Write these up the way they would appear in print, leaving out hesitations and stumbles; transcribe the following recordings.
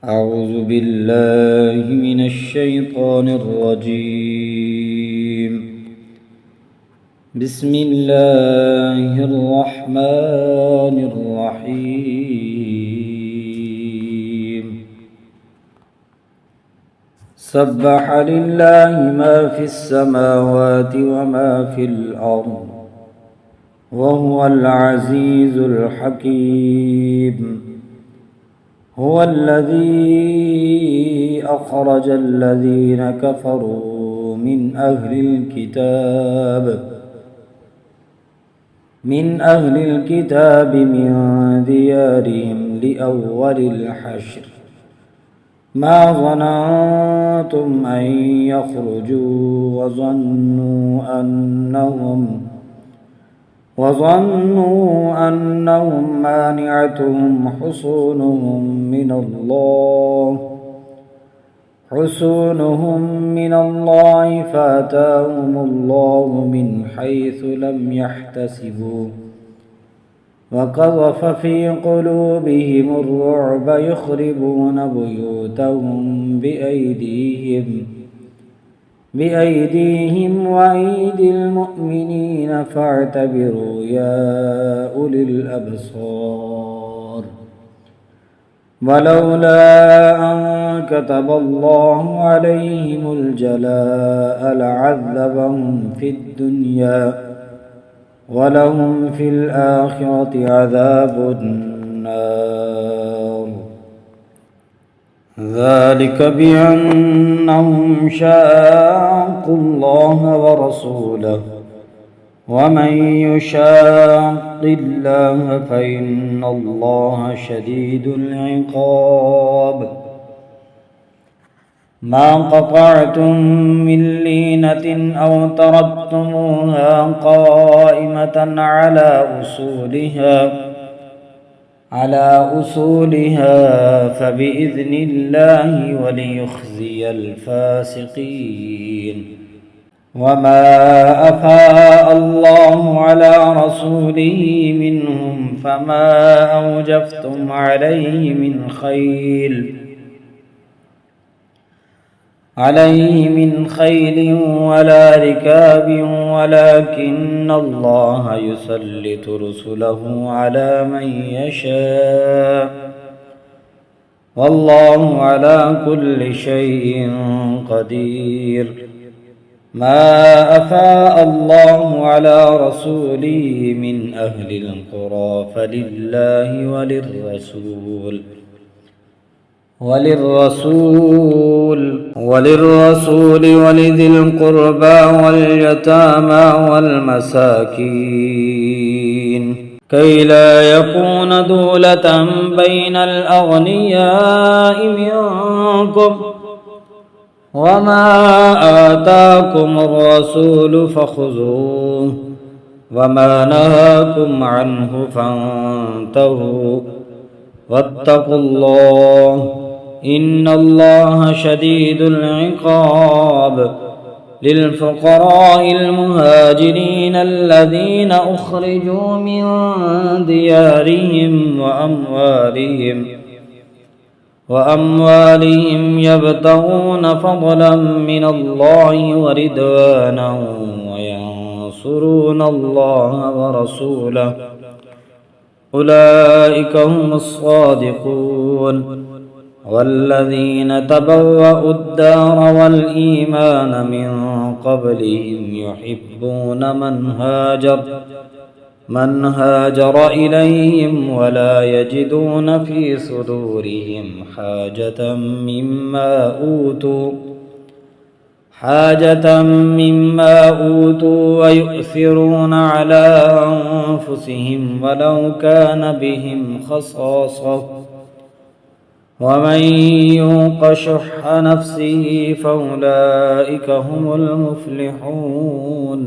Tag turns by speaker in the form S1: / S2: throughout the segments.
S1: أعوذ بالله من الشيطان الرجيم. بسم الله الرحمن الرحيم. سبح لله ما في السماوات وما في الأرض وهو العزيز الحكيم. هو الذي أخرج الذين كفروا من أهل الكتاب من ديارهم لأول الحشر ما ظننتم أن يخرجوا وظنوا أنهم مانعتهم حصونهم من الله فأتاهم الله من حيث لم يحتسبوا وقذف في قلوبهم الرعب يخربون بيوتهم بأيديهم وأيدي المؤمنين فاعتبروا يا أولي الأبصار. ولولا أن كتب الله عليهم الجلاء لعذبهم في الدنيا ولهم في الآخرة عذاب النار. ذلك بأنهم شاقوا الله ورسوله ومن يشاق الله فإن الله شديد العقاب. ما قطعتم من لينة أو تركتموها قائمة على أصولها فبإذن الله وليخزي الفاسقين. وما أفاء الله على رسوله منهم فما أوجفتم عليه من خيل ولا ركاب ولكن الله يسلط رسله على من يشاء والله على كل شيء قدير. ما أفاء الله على رسوله من أهل القرى فلله وللرسول ولذي القربى واليتامى والمساكين كي لا يكون دولة بين الأغنياء منكم وما آتاكم الرسول فخذوه وما نهاكم عنه فانتهوا واتقوا الله إن الله شديد العقاب. للفقراء المهاجرين الذين أخرجوا من ديارهم وأموالهم يبتغون فضلا من الله ورضوانا وينصرون الله ورسوله أولئك هم الصادقون. والذين تبوأوا الدار والإيمان من قبلهم يحبون من هاجر إليهم ولا يجدون في صدورهم حاجة مما أوتوا ويؤثرون على أنفسهم ولو كان بهم خصاصة ومن يوق شح نفسه فأولئك هم المفلحون.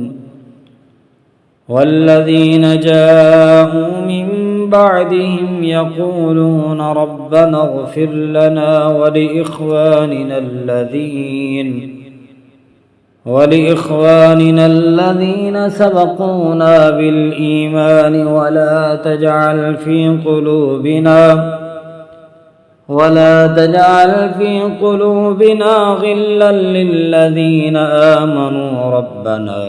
S1: والذين جاءوا من بعدهم يقولون ربنا اغفر لنا ولإخواننا الذين سبقونا بالإيمان ولا تجعل ولا تجعل في قلوبنا غلا للذين آمنوا ربنا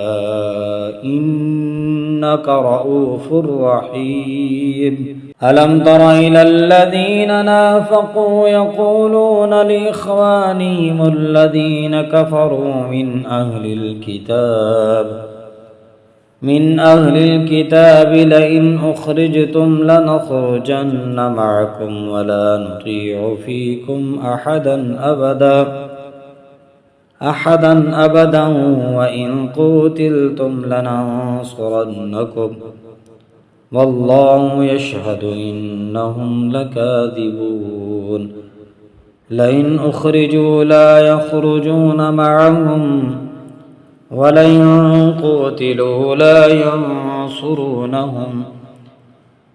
S1: إنك رؤوف رحيم ألم تر إلى الذين نافقوا يقولون لإخوانهم الذين كفروا من أهل الكتاب لئن أخرجتم لنخرجن معكم ولا نطيع فيكم أحدا أبدا وإن قوتلتم لننصرنكم والله يشهد إنهم لكاذبون لئن أخرجوا لا يخرجون معهم ولئن قوتلوا لا ينصرونهم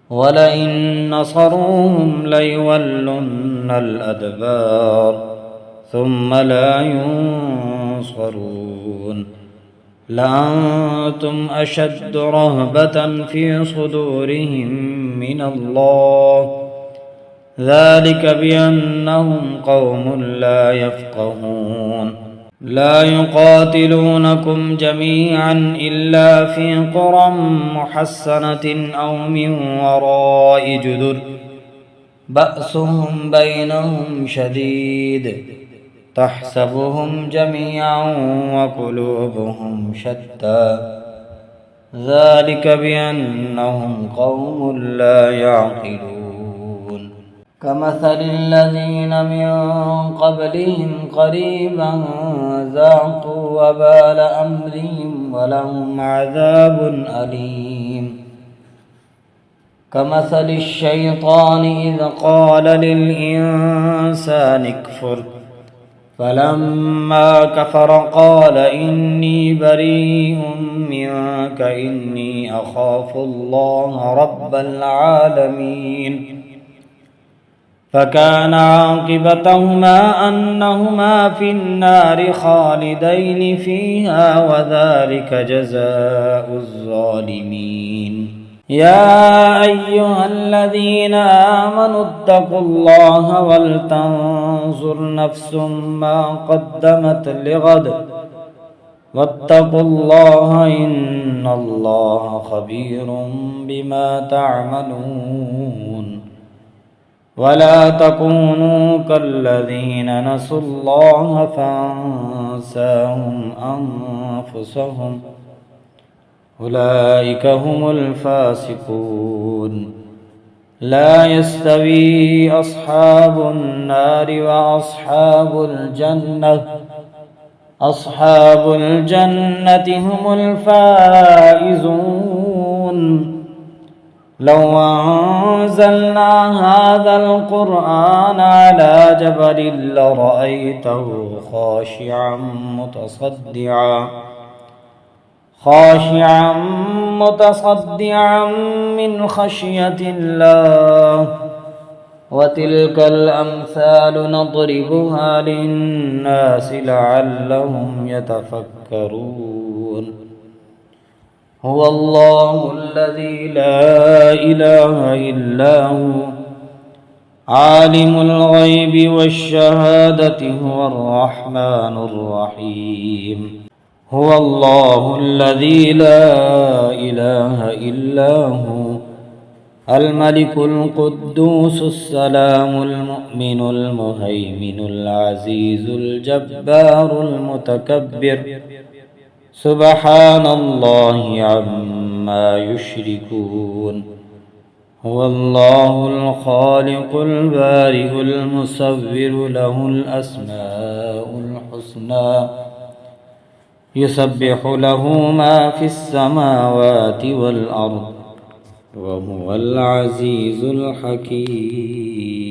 S1: ولئن نصروهم ليولن الأدبار ثم لا ينصرون لأنتم أشد رهبة في صدورهم من الله ذلك بأنهم قوم لا يفقهون لا يقاتلونكم جميعا إلا في قرى محصنة أو من وراء جدر بأسهم بينهم شديد تحسبهم جميعا وقلوبهم شتى ذلك بأنهم قوم لا يعقلون كمثل الذين من قبلهم قريبا ذاقوا وبال أمرهم ولهم عذاب أليم كمثل الشيطان إذ قال للإنسان اكفر فلما كفر قال إني بريء منك إني أخاف الله رب العالمين فكان عاقبتهما أنهما في النار خالدين فيها وذلك جزاء الظالمين يا أيها الذين آمنوا اتقوا الله ولتنظر نفس ما قدمت لغد واتقوا الله إن الله خبير بما تعملون ولا تكونوا كالذين نسوا الله فأنساهم أنفسهم أولئك هم الفاسقون لا يستوي أصحاب النار وأصحاب الجنة هم الفائزون لو أنزلنا هذا القرآن على جبل لرأيته خاشعا متصدعا من خشية الله وتلك الأمثال نضربها للناس لعلهم يتفكرون هو الله الذي لا إله إلا هو عالم الغيب والشهادة هو الرحمن الرحيم هو الله الذي لا إله إلا هو الملك القدوس السلام المؤمن المهيمن العزيز الجبار المتكبر سبحان الله عما يشركون هو الله الخالق البارئ المصور له الأسماء الحسنى يسبح له ما في السماوات والأرض وهو العزيز الحكيم